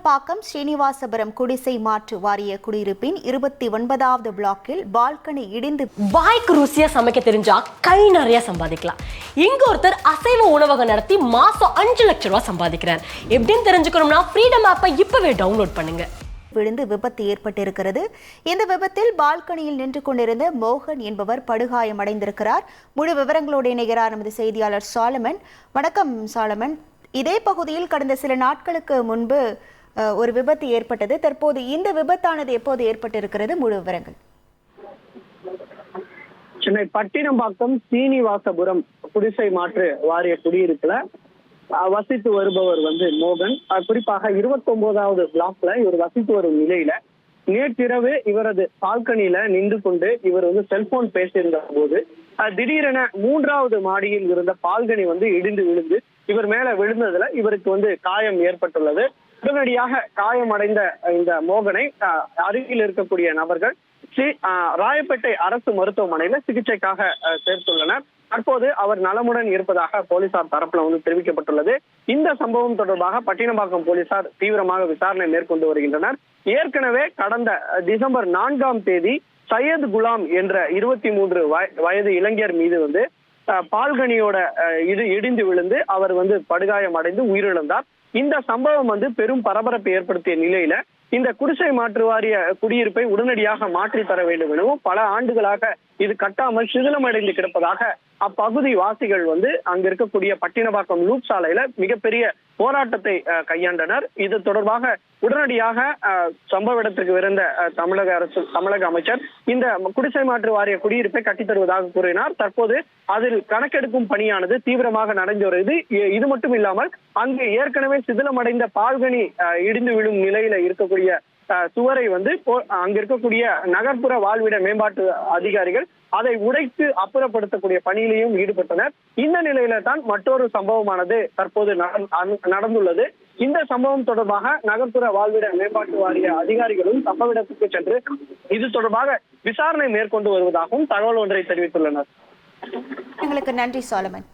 பட்டினம்பாக்கம் ஸ்ரீனிவாசபுரம் குடிசை மாற்று வாரிய குடியிருப்பின் 29வது பிளாக்கில் பால்கனி இடிந்து வாய்க்கு ருசியா சமைக்க தெரிஞ்சா கை நிறைய சம்பாதிக்கலாம். இங்க ஒருத்தர் அசைவ உணவகம் நடத்தி மாசம் 5 லட்சம் ரூபாய் சம்பாதிக்கிறார். எப்படின்னு தெரிஞ்சுக்கணும்னா ஃப்ரீடம் ஆப்பை இப்பவே டவுன்லோட் பண்ணுங்க. விழுந்து விபத்து ஏற்பட்டிருக்கிறது. இந்த விபத்தில் பால்கனியில் நின்று கொண்டிருந்த மோகன் என்பவர் படுகாயமடைந்திருக்கிறார். முழு விவரங்களோடு இணைகிறார் நமது செய்தியாளர் சாலமன். வணக்கம் சாலமன். இதே பகுதியில் கடந்த சில நாட்களுக்கு முன்பு ஒரு விபத்து ஏற்பட்டது. தற்போது இந்த விபத்தானது எப்போது ஏற்பட்டிருக்கிறது? முழு விவரங்கள். சென்னை பட்டினம்பாக்கம் ஸ்ரீனிவாசபுரம் குடிசை மாற்று வாரிய குடியிருப்புல வசித்து வருபவர் மோகன். குறிப்பாக 29வது பிளாக்ல இவர் வசித்து வரும் நிலையில நேற்றிரவு இவரது பால்கனியில நின்று கொண்டு இவர் செல்போன் பேசியிருந்த போது திடீரென 3வது மாடியில் இருந்த பால்கனி இடிந்து விழுந்து இவர் மேல விழுந்ததுல இவருக்கு காயம் ஏற்பட்டுள்ளது. உடனடியாக காயமடைந்த இந்த மோகனை அருகில் இருக்கக்கூடிய நபர்கள் ராயப்பேட்டை அரசு மருத்துவமனையில சிகிச்சைக்காக சேர்த்துள்ளனர். தற்போது அவர் நலமுடன் இருப்பதாக போலீசார் தரப்புல தெரிவிக்கப்பட்டுள்ளது. இந்த சம்பவம் தொடர்பாக பட்டினம்பாக்கம் போலீசார் தீவிரமாக விசாரணை மேற்கொண்டு வருகின்றனர். ஏற்கனவே கடந்த டிசம்பர் 4ஆம் தேதி சையத் குலாம் என்ற 23 வயது இளைஞர் மீது பால்கனியோட இடிந்து விழுந்து அவர் படுகாயம் அடைந்து உயிரிழந்தார். இந்த சம்பவம் பெரும் பரபரப்பை ஏற்படுத்திய நிலையில இந்த குடிசை மாற்று வாரிய குடியிருப்பை உடனடியாக மாற்றி தர வேண்டும் எனவும் பல ஆண்டுகளாக இது கட்டாமல் சிதிலமடைந்து கிடப்பதாக அப்பகுதி வாசிகள் அங்க இருக்கக்கூடிய பட்டினப்பாக்கம் லூப் சாலையில மிகப்பெரிய போராட்டத்தை கையாண்டனர். இது தொடர்பாக உடனடியாக சம்பவ இடத்திற்கு விரைந்த தமிழக அமைச்சர் இந்த குடிசை மாற்று வாரிய குடியிருப்பை கட்டித்தருவதாக கூறினார். தற்போது அதில் கணக்கெடுக்கும் பணியானது தீவிரமாக நடந்து வருகிறது. இது மட்டும் இல்லாமல் அங்கு ஏற்கனவே சிதிலமடைந்த பால்கனி இடிந்து விழும் நிலையில இருக்கக்கூடிய சுவரை அங்க இருக்கக்கூடிய நகர்ப்புற வாழ்விட மேம்பாட்டு அதிகாரிகள் அதை உடைத்து அப்புறப்படுத்தக்கூடிய பணியிலையும் ஈடுபட்டனர். இந்த நிலையில தான் மற்றொரு சம்பவமானது தற்போது நடந்துள்ளது. இந்த சம்பவம் தொடர்பாக நகர்ப்புற வாழ்விட மேம்பாட்டு வாரிய அதிகாரிகளும் சம்பவ இடத்துக்கு சென்று இது தொடர்பாக விசாரணை மேற்கொண்டு வருவதாகவும் தகவல் ஒன்றை தெரிவித்துள்ளனர். எங்களுக்கு நன்றி சாலமன்.